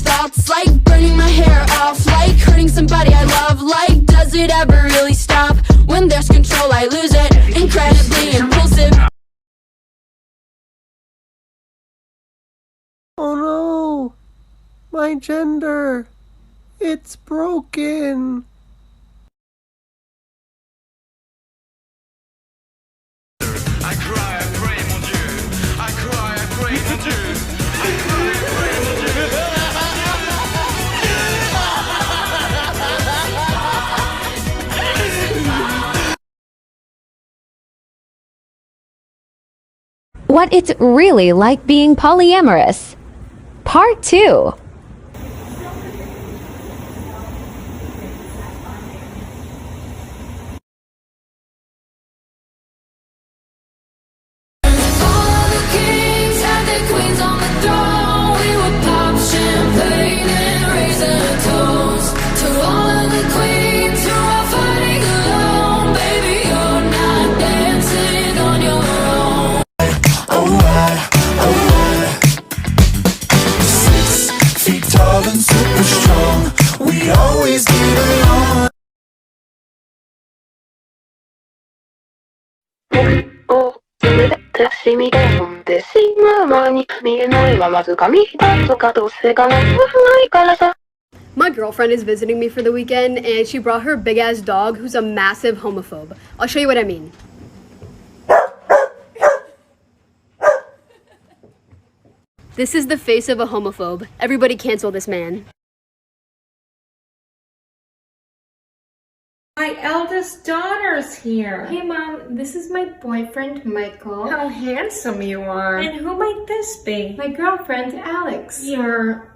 these thoughts, like burning my hair off, like hurting somebody I love. Like, does it ever really stop? When there's control, I lose it. Incredibly impulsive. Oh no! My gender! It's broken! I cry, I pray, mon Dieu. I cry, I pray, mon Dieu. I cry, I pray, mon Dieu. What it's really like being polyamorous. Part 2. super strong. We always get along. My girlfriend is visiting me for the weekend, and she brought her big-ass dog who's a massive homophobe. I'll show you what I mean. This is the face of a homophobe. Everybody cancel this man. My eldest daughter's here. Hey Mom, this is my boyfriend Michael. How handsome you are. And who might this be? My girlfriend Alex. Your...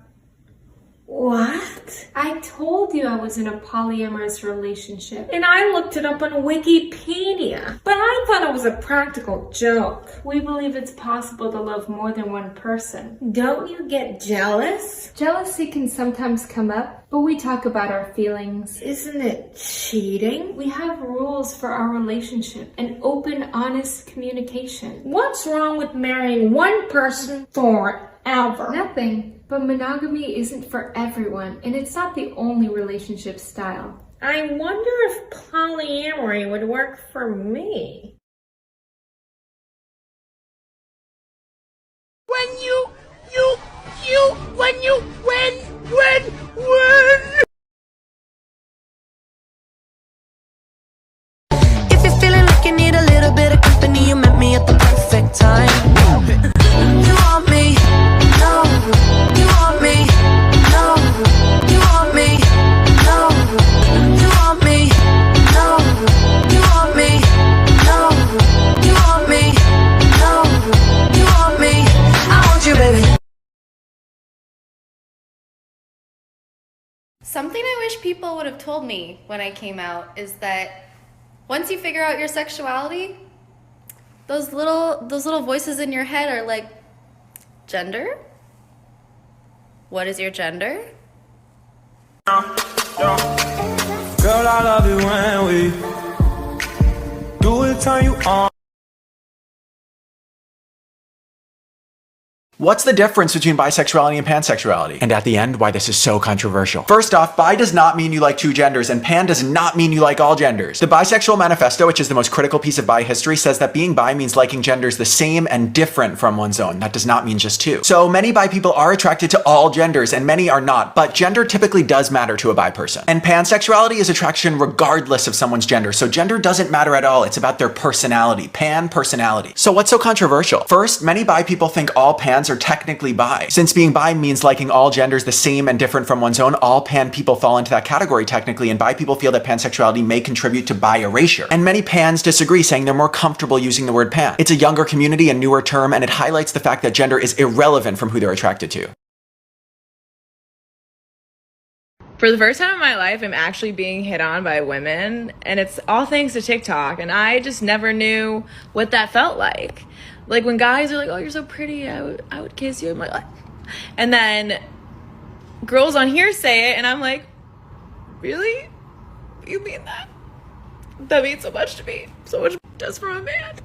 what? I told you I was in a polyamorous relationship. And I looked it up on Wikipedia. But I thought it was a practical joke. We believe it's possible to love more than one person. Don't you get jealous? Jealousy can sometimes come up, but we talk about our feelings. Isn't it cheating? We have rules for our relationship and open, honest communication. What's wrong with marrying one person forever? Nothing. But monogamy isn't for everyone, and it's not the only relationship style. I wonder if polyamory would work for me. When If you're feeling like you need a little bit of company, you met me at the perfect time. You want me? No. You want me? No. You want me? No. You want me? No. You want me? No. You want me? No. You want me? I want you, baby. Something I wish people would have told me when I came out is that once you figure out your sexuality, those little voices in your head are like, gender? What is your gender? Girl, I love it when we do it, turn you on. What's the difference between bisexuality and pansexuality? And at the end, why this is so controversial. First off, bi does not mean you like two genders, and pan does not mean you like all genders. The Bisexual Manifesto, which is the most critical piece of bi history, says that being bi means liking genders the same and different from one's own. That does not mean just two. So many bi people are attracted to all genders, and many are not, but gender typically does matter to a bi person. And pansexuality is attraction regardless of someone's gender, so gender doesn't matter at all. It's about their personality. Pan personality. So what's so controversial? First, many bi people think all pans are technically bi. Since being bi means liking all genders the same and different from one's own, all pan people fall into that category technically, and bi people feel that pansexuality may contribute to bi erasure. And many pans disagree, saying they're more comfortable using the word pan. It's a younger community and newer term, and it highlights the fact that gender is irrelevant from who they're attracted to. For the first time in my life, I'm actually being hit on by women, and it's all thanks to TikTok, and I just never knew what that felt like. Like when guys are like, oh, you're so pretty, I would kiss you. I'm like, what? And then girls on here say it, and I'm like, really? You mean that? That means so much to me. So much just from a man.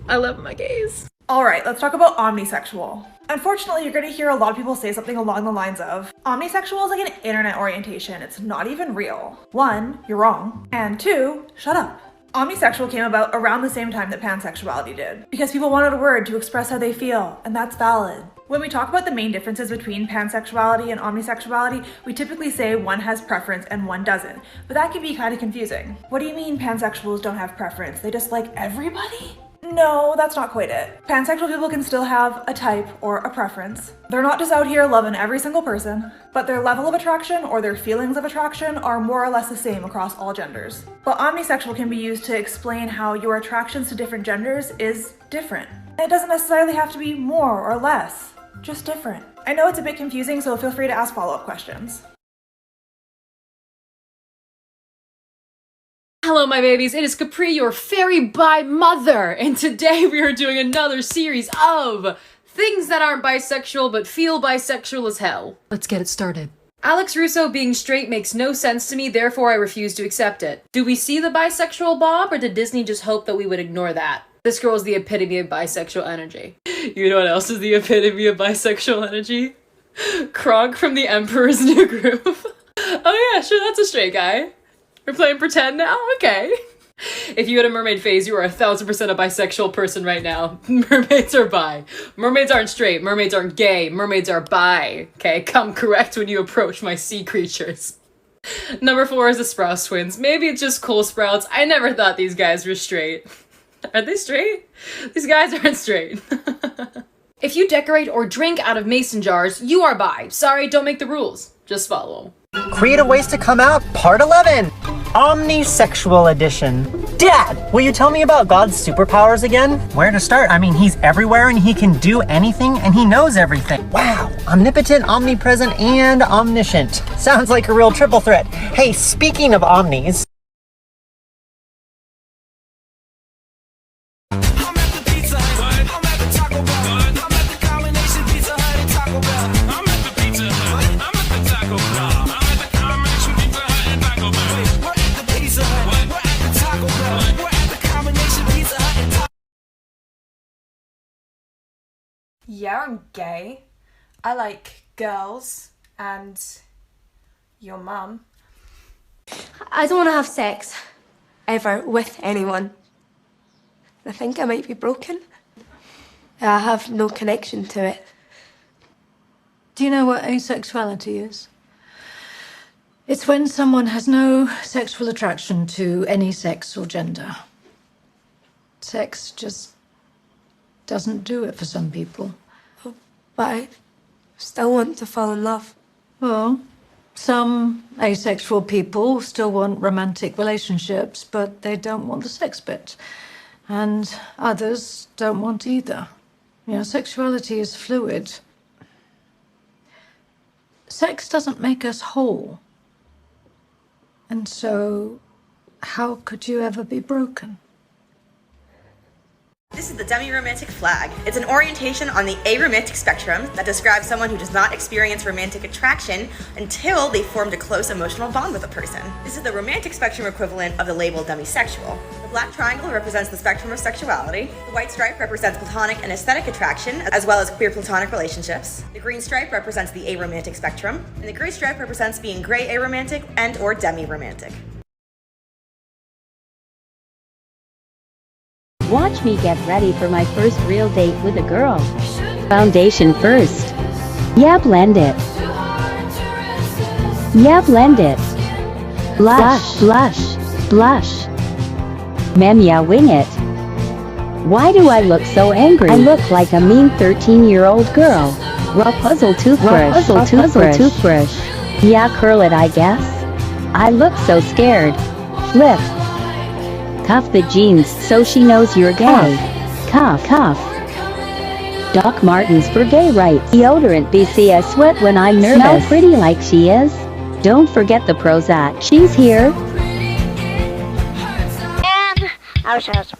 I love my gays. All right, let's talk about omnisexual. Unfortunately, you're gonna hear a lot of people say something along the lines of, omnisexual is like an internet orientation, it's not even real. 1, you're wrong, and 2, shut up. Omnisexual came about around the same time that pansexuality did, because people wanted a word to express how they feel, and that's valid. When we talk about the main differences between pansexuality and omnisexuality, we typically say one has preference and one doesn't, but that can be kind of confusing. What do you mean pansexuals don't have preference? They just like everybody? No, that's not quite it. Pansexual people can still have a type or a preference. They're not just out here loving every single person, but their level of attraction or their feelings of attraction are more or less the same across all genders. But omnisexual can be used to explain how your attractions to different genders is different. It doesn't necessarily have to be more or less, just different. I know it's a bit confusing, so feel free to ask follow-up questions. Hello my babies, it is Capri, your fairy bi mother, and today we are doing another series of things that aren't bisexual but feel bisexual as hell. Let's get it started. Alex Russo being straight makes no sense to me, therefore I refuse to accept it. Do we see the bisexual Bob, or did Disney just hope that we would ignore that? This girl is the epitome of bisexual energy. You know what else is the epitome of bisexual energy? Kronk from The Emperor's New Groove. Oh yeah, sure, that's a straight guy. We're playing pretend now? Okay. If you had a mermaid phase, you are 1000% a bisexual person right now. Mermaids are bi. Mermaids aren't straight. Mermaids aren't gay. Mermaids are bi. Okay, come correct when you approach my sea creatures. Number 4 is the Sprouse twins. Maybe it's just Cole Sprouts. I never thought these guys were straight. Are they straight? These guys aren't straight. If you decorate or drink out of mason jars, you are bi. Sorry, don't make the rules. Just follow. Creative Ways to Come Out, Part 11, Omnisexual Edition. Dad, will you tell me about God's superpowers again? Where to start? I mean, he's everywhere and he can do anything and he knows everything. Wow, omnipotent, omnipresent, and omniscient. Sounds like a real triple threat. Hey, speaking of omnis, Yeah, I'm gay. I like girls and your mum. I don't want to have sex ever with anyone. I think I might be broken. I have no connection to it. Do you know what asexuality is? It's when someone has no sexual attraction to any sex or gender. Sex just doesn't do it for some people. Oh, but I still want to fall in love. Well, some asexual people still want romantic relationships, but they don't want the sex bit. And others don't want either. You know, sexuality is fluid. Sex doesn't make us whole. And so, how could you ever be broken? This is the demi-romantic flag. It's an orientation on the aromantic spectrum that describes someone who does not experience romantic attraction until they formed a close emotional bond with a person. This is the romantic spectrum equivalent of the label demisexual. The black triangle represents the spectrum of sexuality. The white stripe represents platonic and aesthetic attraction, as well as queer platonic relationships. The green stripe represents the aromantic spectrum, and the gray stripe represents being gray aromantic and or demi-romantic. Watch me get ready for my first real date with a girl. Foundation first. Yeah, blend it. Yeah, blend it. Blush, blush, blush. Mem, yeah, wing it. Why do I look so angry? I look like a mean 13-year-old girl. Raw puzzle toothbrush. Puzzle toothbrush. Yeah, curl it, I guess. I look so scared. Flip. Cuff the jeans so she knows you're gay. Cuff, cuff. Doc Martens for gay rights. Deodorant BC, I sweat when I'm nervous. Smell pretty like she is. Don't forget the Prozac. She's here. And I was just a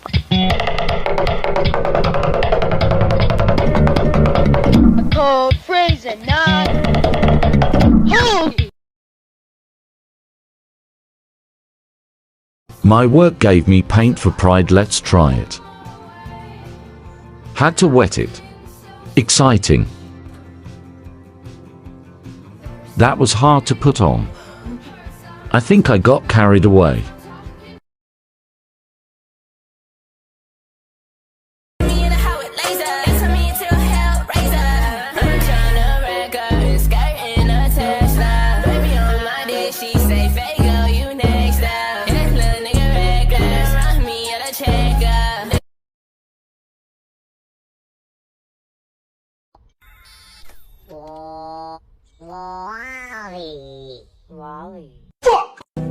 cold freezing night. Holy. My work gave me paint for Pride, let's try it. Had to wet it. Exciting. That was hard to put on. I think I got carried away.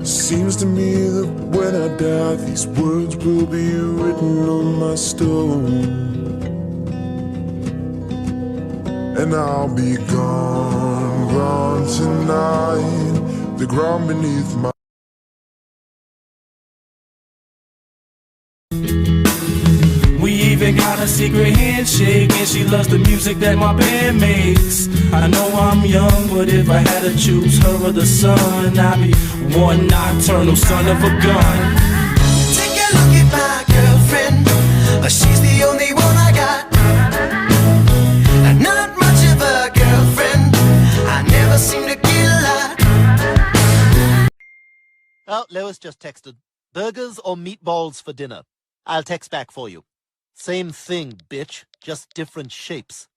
Seems to me that when I die, these words will be written on my stone, and I'll be gone, gone tonight. The ground beneath my We even got a secret handshake, and she loves the music that my band makes. I know I'm young, but if I had to choose her or the sun, I'd be one nocturnal son of a gun. Take a look at my girlfriend, she's the only one I got. Not much of a girlfriend, I never seem to get a lot. Oh, Lois just texted. Burgers or meatballs for dinner? I'll text back for you. Same thing, bitch, just different shapes.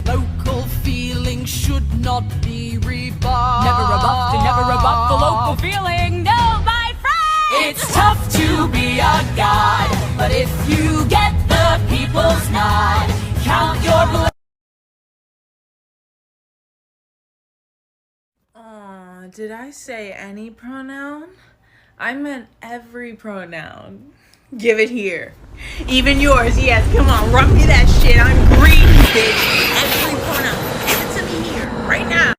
Local feeling should not be rebuffed. Never rebuffed and never rebuffed the local feeling. No, my friend! It's tough to be a god, but if you get the people's nod, count your blessings. Did I say any pronoun? I meant every pronoun. Give it here. Even yours, yes. Come on, rock me that shit. I'm greedy, bitch. Every pronoun. Give it to me here, right now.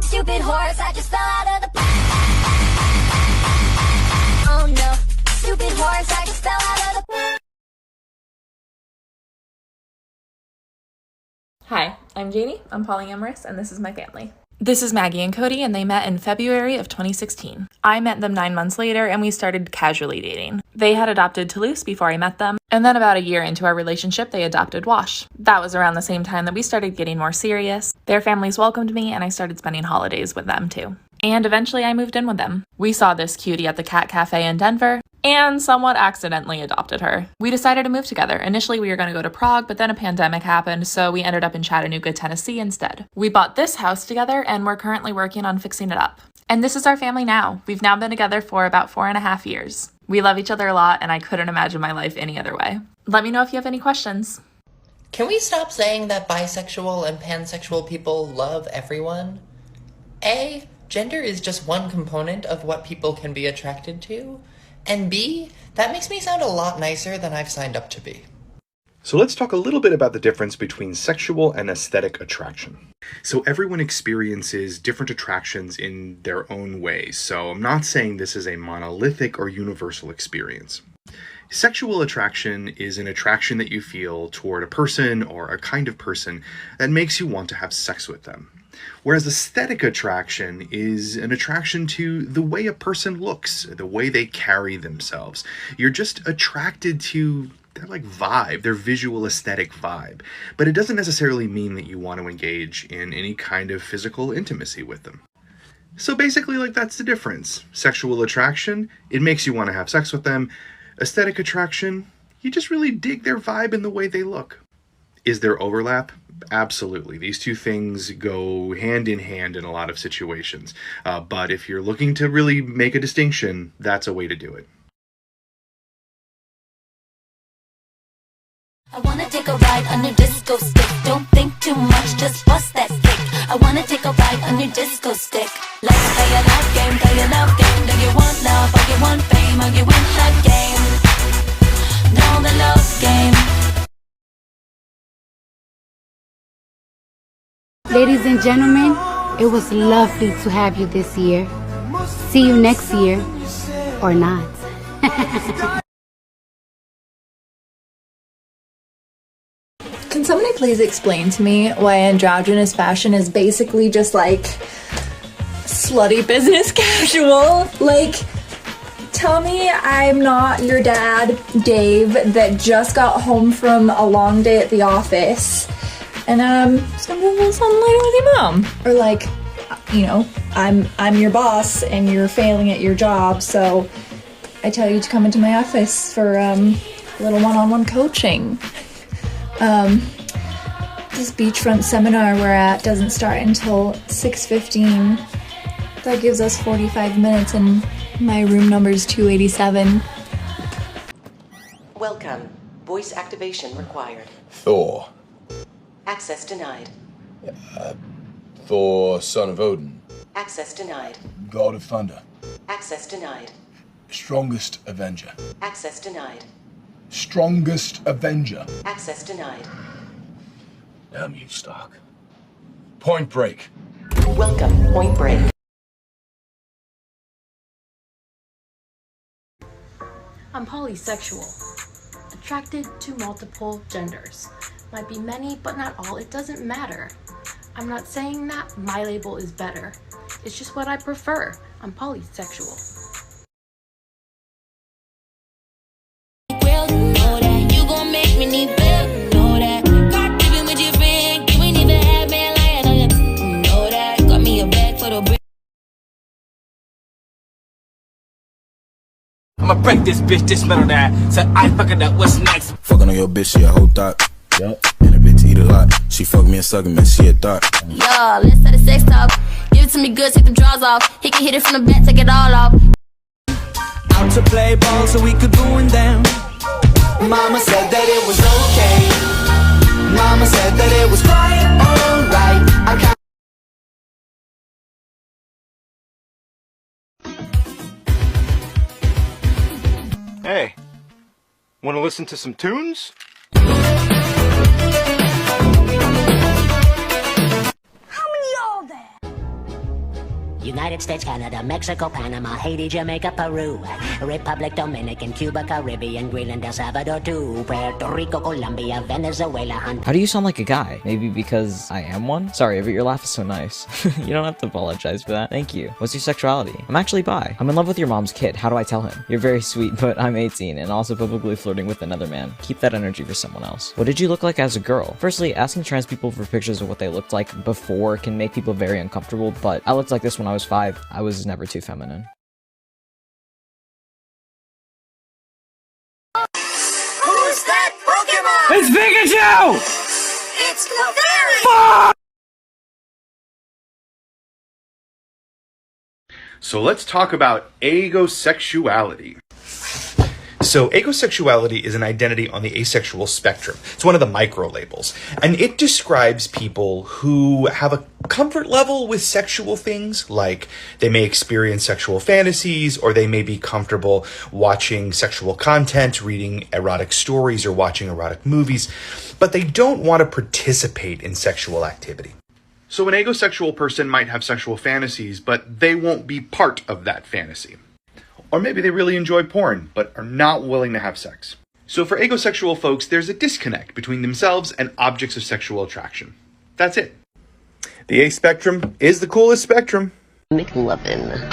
Stupid horse, I just fell out of the. Oh no. Stupid horse, I just fell out of the. Hi, I'm Janie, I'm polyamorous, and this is my family. This is Maggie and Cody, and they met in February of 2016. I met them 9 months later, and we started casually dating. They had adopted Toulouse before I met them, and then about a year into our relationship, they adopted Wash. That was around the same time that we started getting more serious. Their families welcomed me, and I started spending holidays with them too. And eventually I moved in with them. We saw this cutie at the Cat Cafe in Denver, and somewhat accidentally adopted her. We decided to move together. Initially, we were going to go to Prague, but then a pandemic happened, so we ended up in Chattanooga, Tennessee instead. We bought this house together, and we're currently working on fixing it up. And this is our family now. We've now been together for about 4.5 years. We love each other a lot, and I couldn't imagine my life any other way. Let me know if you have any questions. Can we stop saying that bisexual and pansexual people love everyone? A, gender is just one component of what people can be attracted to. And B, that makes me sound a lot nicer than I've signed up to be. So let's talk a little bit about the difference between sexual and aesthetic attraction. So everyone experiences different attractions in their own ways. So I'm not saying this is a monolithic or universal experience. Sexual attraction is an attraction that you feel toward a person or a kind of person that makes you want to have sex with them. Whereas aesthetic attraction is an attraction to the way a person looks, the way they carry themselves. You're just attracted to their vibe, their visual aesthetic vibe. But it doesn't necessarily mean that you want to engage in any kind of physical intimacy with them. So basically, that's the difference. Sexual attraction, it makes you want to have sex with them. Aesthetic attraction, you just really dig their vibe and the way they look. Is there overlap? Absolutely. These two things go hand in hand in a lot of situations. But if you're looking to really make a distinction, that's a way to do it. I wanna take a ride on your disco stick. Don't think too much, just bust that stick. I wanna take a ride on your disco stick. Let's play a love game, play a love game. Do you want love or you want fame? Or you win the game? No, the love game. Ladies and gentlemen, it was lovely to have you this year. See you next year, or not. Can somebody please explain to me why androgynous fashion is basically just slutty business casual? Tell me I'm not your dad, Dave, that just got home from a long day at the office and spend a little something later with your mom. Or like, you know, I'm your boss and you're failing at your job, so I tell you to come into my office for a little one-on-one coaching. This beachfront seminar we're at doesn't start until 6:15. That gives us 45 minutes and my room number is 287. Welcome. Voice activation required. Thor. Access denied. Thor, son of Odin. Access denied. God of Thunder. Access denied. Strongest Avenger. Access denied. Strongest Avenger. Access denied. Damn you, Stark. Point Break. Welcome. Point Break. I'm polysexual, attracted to multiple genders. Might be many, but not all. It doesn't matter. I'm not saying that my label is better. It's just what I prefer. I'm polysexual. You gon' make me need better, know that. God even with your friend, you ain't even have man like I know that. Got me a bag for the brick. I'ma break this bitch, this metal that. So I fucking up, what's next? Fucking on your bitch, she a whole thought. Yup. And a bitch eat a lot. She fuck me and suck me, man, she a thought. Yo, let's start a sex talk. Give it to me good, take the drawers off. He can hit it from the back, take it all off. Out to play ball so we could ruin them. Mama said that it was okay. Mama said that it was quite alright. I can't. Hey, wanna listen to some tunes? United States, Canada, Mexico, Panama, Haiti, Jamaica, Peru, Republic, Dominican, Cuba, Caribbean, Greenland, El Salvador, too, Puerto Rico, Colombia, Venezuela, Honduras. How do you sound like a guy? Maybe because I am one? Sorry, but your laugh is so nice. You don't have to apologize for that. Thank you. What's your sexuality? I'm actually bi. I'm in love with your mom's kid. How do I tell him? You're very sweet, but I'm 18 and also publicly flirting with another man. Keep that energy for someone else. What did you look like as a girl? Firstly, asking trans people for pictures of what they looked like before can make people very uncomfortable, but I looked like this when I was 5. I was never too feminine. Who's that Pokemon? It's Pikachu! It's Clefairy! So let's talk about agosexuality. So agosexuality is an identity on the asexual spectrum. It's one of the micro labels, and it describes people who have a comfort level with sexual things, like they may experience sexual fantasies, or they may be comfortable watching sexual content, reading erotic stories, or watching erotic movies, but they don't want to participate in sexual activity. So an agosexual person might have sexual fantasies, but they won't be part of that fantasy. Or maybe they really enjoy porn, but are not willing to have sex. So for agosexual folks, there's a disconnect between themselves and objects of sexual attraction. That's it. The A spectrum is the coolest spectrum. McLovin.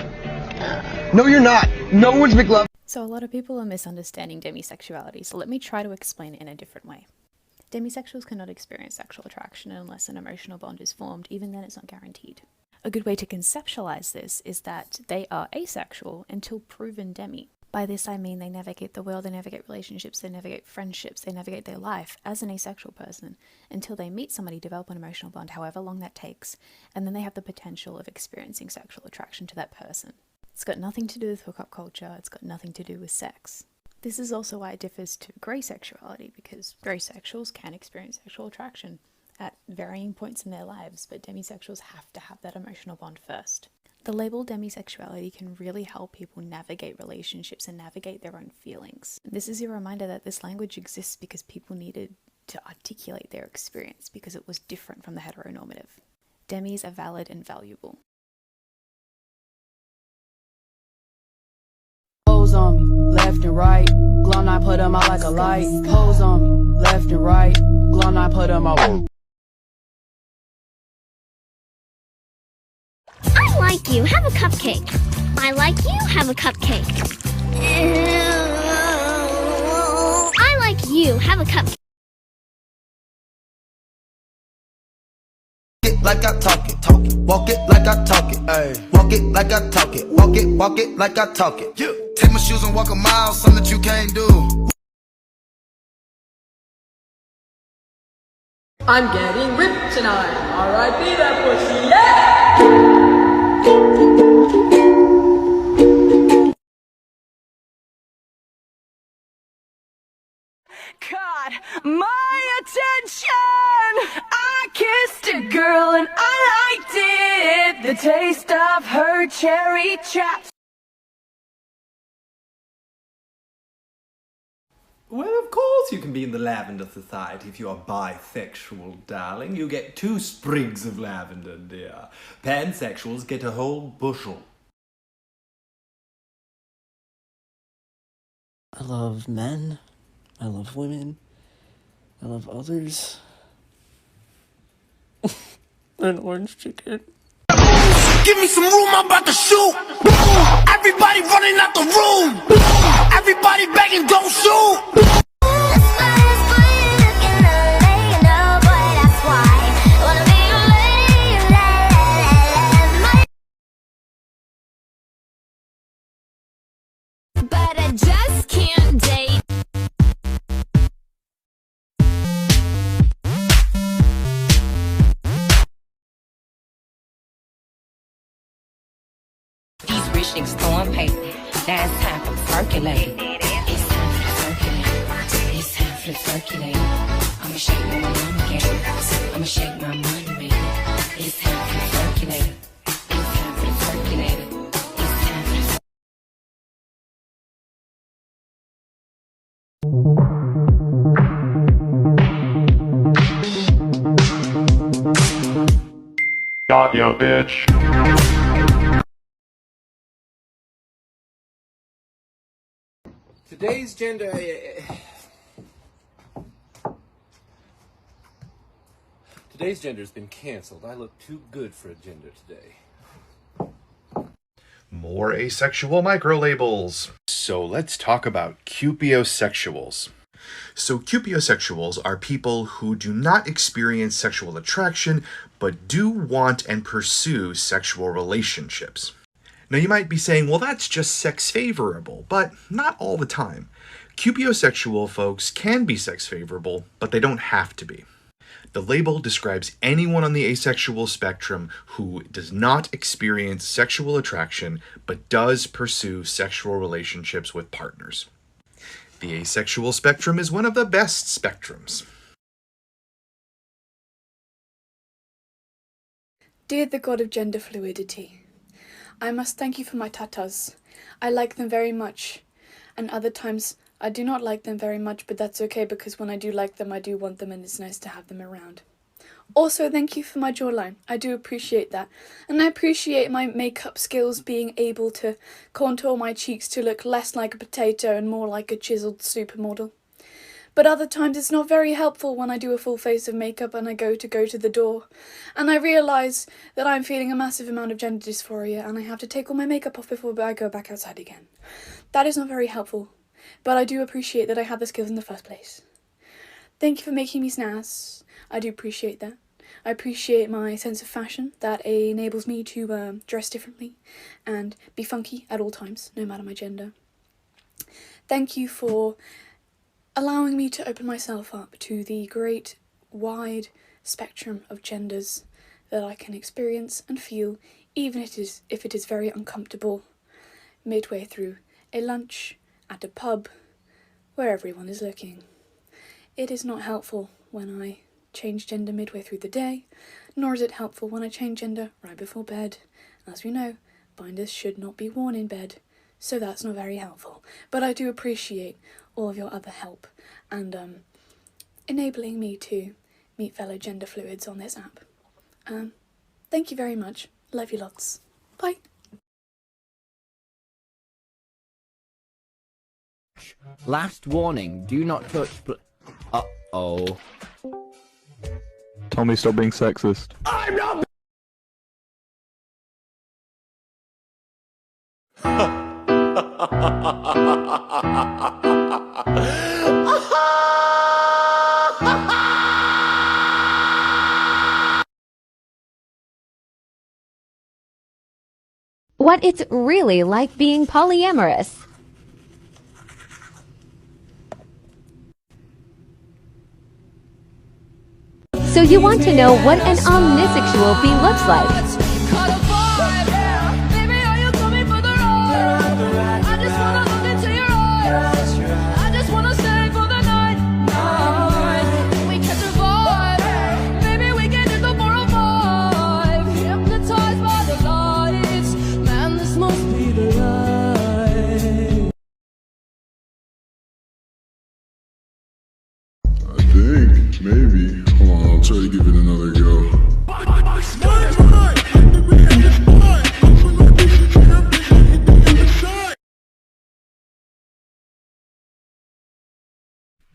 No, you're not. No one's McLovin. So a lot of people are misunderstanding demisexuality, so let me try to explain it in a different way. Demisexuals cannot experience sexual attraction unless an emotional bond is formed, even then it's not guaranteed. A good way to conceptualize this is that they are asexual until proven demi. By this I mean they navigate the world, they navigate relationships, they navigate friendships, they navigate their life as an asexual person until they meet somebody, develop an emotional bond, however long that takes, and then they have the potential of experiencing sexual attraction to that person. It's got nothing to do with hookup culture, it's got nothing to do with sex. This is also why it differs to grey sexuality, because grey sexuals can experience sexual attraction at varying points in their lives, but demisexuals have to have that emotional bond first. The label demisexuality can really help people navigate relationships and navigate their own feelings. This is a reminder that this language exists because people needed to articulate their experience because it was different from the heteronormative. Demis are valid and valuable. Pose on me, left and right. Glum, I put them out like a light. Pose on me, left and right. Glum, I put them out. I like you, have a cupcake. I like you, have a cupcake. I like you. Have a cup. It like I talk it, talk it. Walk it like I talk it, ayy. Walk it like I talk it. Walk it like I talk it. Yeah. Take my shoes and walk a mile, something that you can't do. I'm getting ripped tonight. R.I.P. that pussy, yeah! Caught my attention. I kissed a girl and I liked it. The taste of her cherry chaps. Well, of course you can be in the Lavender Society if you are bisexual, darling. You get 2 sprigs of lavender, dear. Pansexuals get a whole bushel. I love men. I love women. I love others. An orange chicken. Give me some room, I'm about to shoot. Everybody running out the room. Everybody begging, don't shoot. But I just can't date. These rich niggas throwing paper. Now it's time for the circulator. It's time for the circulator. It's time for the circulator. I'ma shake my money game. I'ma shake my money maker. It's time for the circulator. It's time for the circulator. It's time for the Got ya, bitch. Today's gender. Today's gender's been canceled. I look too good for a gender today. More asexual microlabels. So let's talk about cupiosexuals. So cupiosexuals are people who do not experience sexual attraction, but do want and pursue sexual relationships. Now you might be saying, well, that's just sex favorable, but not all the time. Cupiosexual folks can be sex favorable, but they don't have to be. The label describes anyone on the asexual spectrum who does not experience sexual attraction, but does pursue sexual relationships with partners. The asexual spectrum is one of the best spectrums. Dear the god of gender fluidity, I must thank you for my tatas. I like them very much, and other times I do not like them very much, but that's okay because when I do like them, I do want them and it's nice to have them around. Also, thank you for my jawline. I do appreciate that. And I appreciate my makeup skills, being able to contour my cheeks to look less like a potato and more like a chiseled supermodel. But other times it's not very helpful when I do a full face of makeup and I go to the door. And I realise that I'm feeling a massive amount of gender dysphoria and I have to take all my makeup off before I go back outside again. That is not very helpful. But I do appreciate that I had the skills in the first place. Thank you for making me snazz. I do appreciate that. I appreciate my sense of fashion that enables me to dress differently and be funky at all times, no matter my gender. Thank you for allowing me to open myself up to the great, wide spectrum of genders that I can experience and feel, even if it is very uncomfortable, midway through a lunch, at a pub, where everyone is looking. It is not helpful when I change gender midway through the day, nor is it helpful when I change gender right before bed. As we know, binders should not be worn in bed, so that's not very helpful. But I do appreciate all of your other help and enabling me to meet fellow gender fluids on this app. Thank you very much. Love you lots. Bye. Last warning, do not touch uh-oh. Tell me stop being sexist. I'm not What it's really like being polyamorous. So you want to know what an omnisexual bee looks like. Maybe. Hold on, I'll try to give it another go.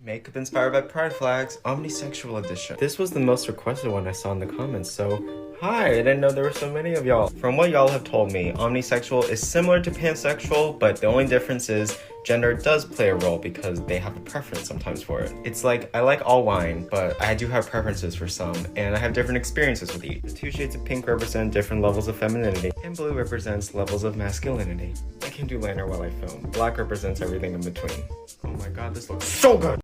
Makeup inspired by pride flags, omnisexual edition. This was the most requested one I saw in the comments, so hi, I didn't know there were so many of y'all. From what y'all have told me, omnisexual is similar to pansexual, but the only difference is gender does play a role because they have a preference sometimes for it. It's like, I like all wine, but I do have preferences for some, and I have different experiences with each. The 2 shades of pink represent different levels of femininity, and blue represents levels of masculinity. I can do liner while I film. Black represents everything in between. Oh my god, this looks so good!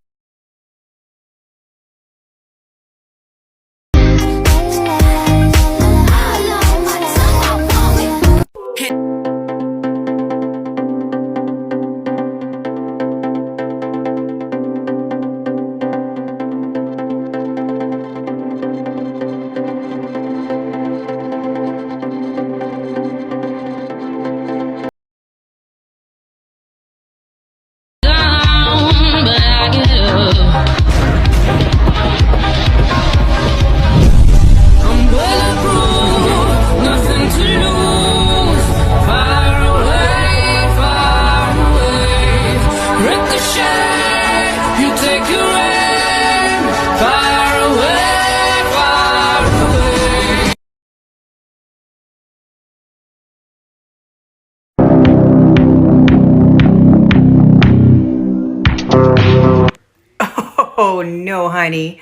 Oh no, honey.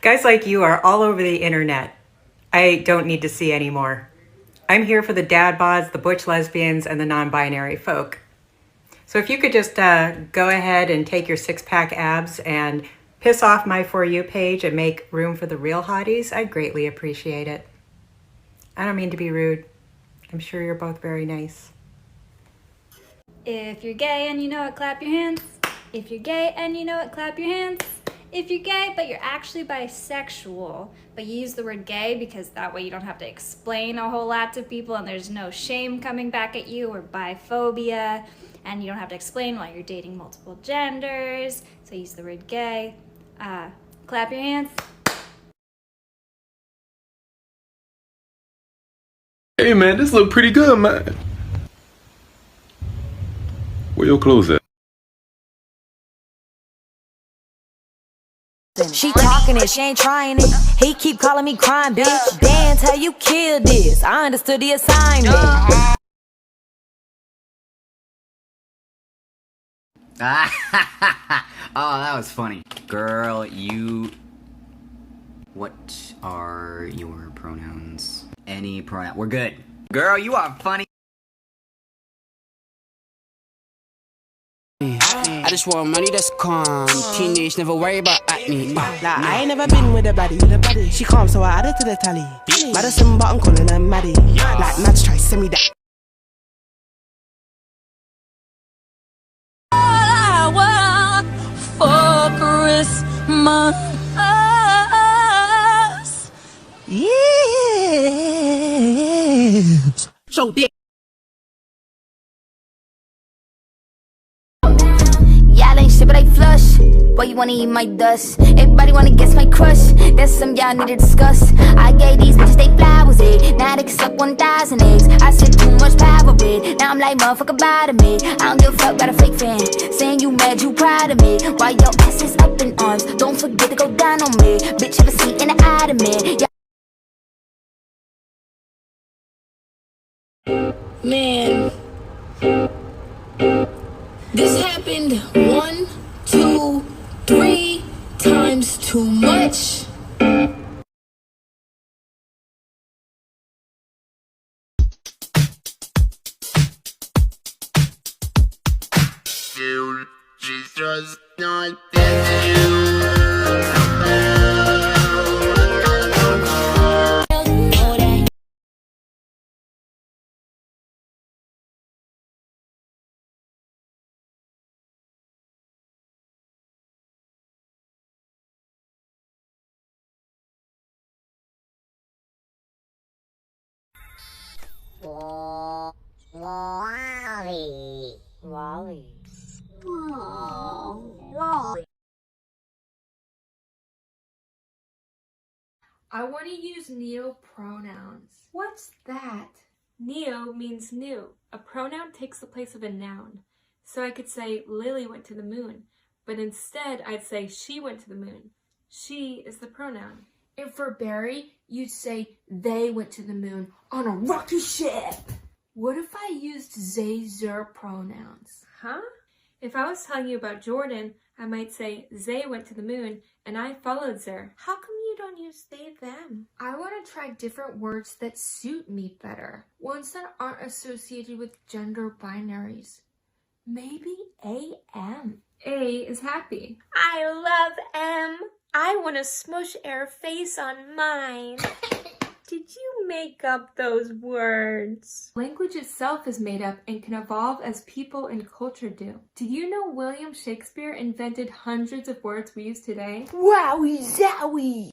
Guys like you are all over the internet. I don't need to see any more. I'm here for the dad bods, the butch lesbians, and the non-binary folk. So if you could just go ahead and take your 6-pack abs and piss off my For You page and make room for the real hotties, I'd greatly appreciate it. I don't mean to be rude. I'm sure you're both very nice. If you're gay and you know it, clap your hands. If you're gay and you know it, clap your hands. If you're gay but you're actually bisexual, but you use the word gay because that way you don't have to explain a whole lot to people and there's no shame coming back at you, or biphobia, and you don't have to explain why you're dating multiple genders, so use the word gay. Clap your hands. Hey man, this look pretty good, man. Where your clothes at? She talking it, she ain't trying it. He keep calling me crying, bitch. Dance how you killed this. I understood the assignment. Oh, that was funny. Girl, you... What are your pronouns? Any pronoun. We're good. Girl, you are funny. I just want money that's calm. Teenage, never worry about acne. I ain't never been with a baddie. She calm, so I added to the tally. Madison, but I'm calling her Maddie. Like Mads try send me that. All I want for Christmas, yes. So dick. Y'all ain't shit, but I flush. Boy, you wanna eat my dust. Everybody wanna guess my crush. That's some y'all need to discuss. I gave these bitches they flowers, now they can suck 1,000 eggs. I said too much power, now I'm like, motherfucker, bother me. I don't give a fuck about a fake fan saying you mad, you proud of me. While your ass is up in arms, don't forget to go down on me. Bitch, have a seat in the ottoman. Man, This happened 1, 2, 3 times too much. She's just not Wally. I want to use neo pronouns. What's that? Neo means new. A pronoun takes the place of a noun. So I could say Lily went to the moon, but instead I'd say she went to the moon. She is the pronoun. And for Barry, you'd say they went to the moon on a rocket ship. What if I used they, their pronouns? Huh? If I was telling you about Jordan, I might say they went to the moon and I followed there. How come you don't use they, them? I want to try different words that suit me better. Ones that aren't associated with gender binaries. Maybe AM. A is happy. I love M. I want to smush air face on mine. Did you make up those words? Language itself is made up and can evolve as people and culture do. Do you know William Shakespeare invented hundreds of words we use today? Wowie zowie!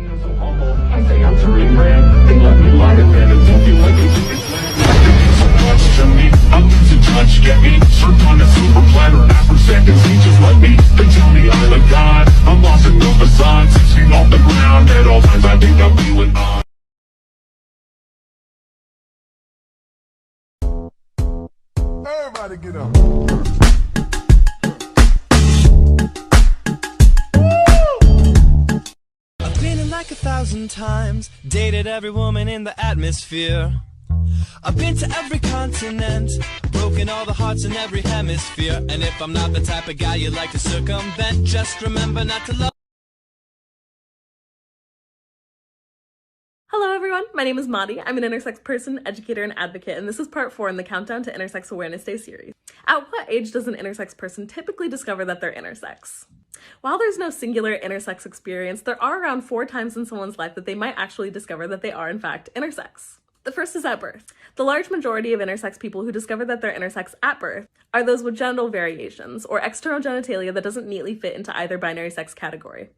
I say I'm turning red. They let me light it, and it won't be like it keep it planned. So much to me, I'm losing touch, get me? Served on a silver platter, after seconds, he just let me. They tell me I'm a god, I'm lost in the facade, 6 feet off the ground, at all times I think I'm feeling odd. Everybody get up. I've been in like 1,000 times, dated every woman in the atmosphere. I've been to every continent, broken all the hearts in every hemisphere. And if I'm not the type of guy you like to circumvent, just remember not to love. Hello everyone, my name is Madi. I'm an intersex person, educator, and advocate, and this is part 4 in the Countdown to Intersex Awareness Day series. At what age does an intersex person typically discover that they're intersex? While there's no singular intersex experience, there are around 4 times in someone's life that they might actually discover that they are in fact intersex. The first is at birth. The large majority of intersex people who discover that they're intersex at birth are those with genital variations, or external genitalia that doesn't neatly fit into either binary sex category.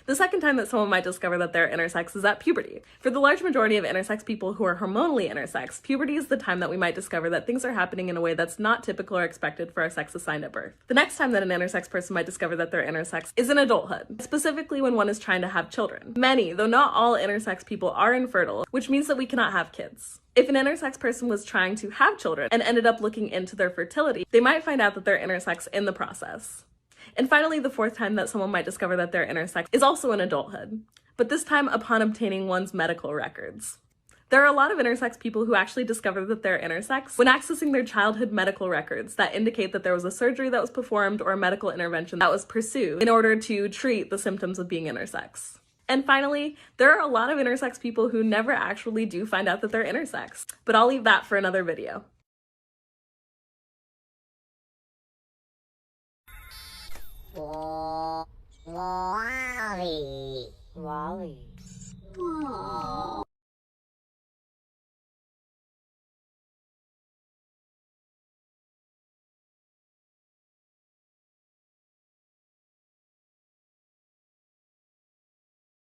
The second time that someone might discover that they're intersex is at puberty. For the large majority of intersex people who are hormonally intersex, puberty is the time that we might discover that things are happening in a way that's not typical or expected for our sex assigned at birth. The next time that an intersex person might discover that they're intersex is in adulthood, specifically when one is trying to have children. Many, though not all intersex people are infertile, which means that we cannot have kids. If an intersex person was trying to have children and ended up looking into their fertility, they might find out that they're intersex in the process. And finally, the fourth time that someone might discover that they're intersex is also in adulthood, but this time upon obtaining one's medical records. There are a lot of intersex people who actually discover that they're intersex when accessing their childhood medical records that indicate that there was a surgery that was performed or a medical intervention that was pursued in order to treat the symptoms of being intersex. And finally, there are a lot of intersex people who never actually do find out that they're intersex, but I'll leave that for another video. Wally.